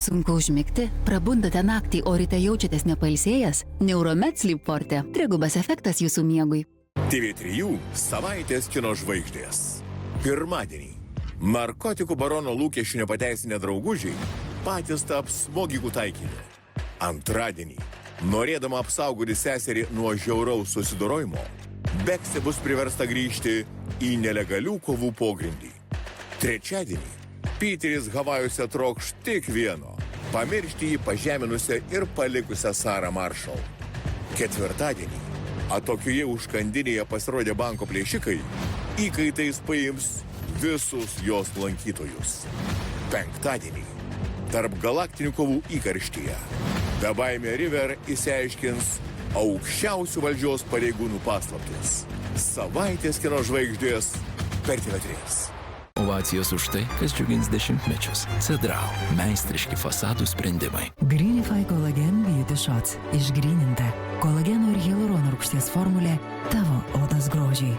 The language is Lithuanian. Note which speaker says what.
Speaker 1: Sunku užmigti, prabundate naktį, o ryte jaučiatės nepailsėjęs? Neuromed Sleep Forte – trigubas efektas jūsų miegui.
Speaker 2: TV3 savaitės kino žvaigždės. Pirmadienį. Narkotikų barono lūkesčių nepateisinę draugužiai patys taps smogikų taikiniu. Antradienį. Norėdama apsaugoti seserį nuo žiauraus susidorojimo, Beksė bus priversta grįžti į nelegalių kovų pogrindį. Trečiadienį. Piteris Havajuose trokš tik vieno – pamiršti jį pažeminusią ir palikusią Sarą Marshall. Ketvirtadienį. Atokioje užkandinėje pasirodė banko plėšikai, įkaitais paims visus jos lankytojus. Penktadienį. Tarp galaktinių kovų įkarštyje. Bebaimė River išsiaiškins aukščiausių valdžios pareigūnų paslaptis. Savaitės kino žvaigždės per TV3.
Speaker 3: Ovacijos už tai, kas džiugins dešimtmečius. Cedrau. Meistriški fasadų sprendimai.
Speaker 4: Greenify Collagen Beauty Shots. Išgryninta. Kolageno ir hialurono rūgšties formulė tavo odos grožiai.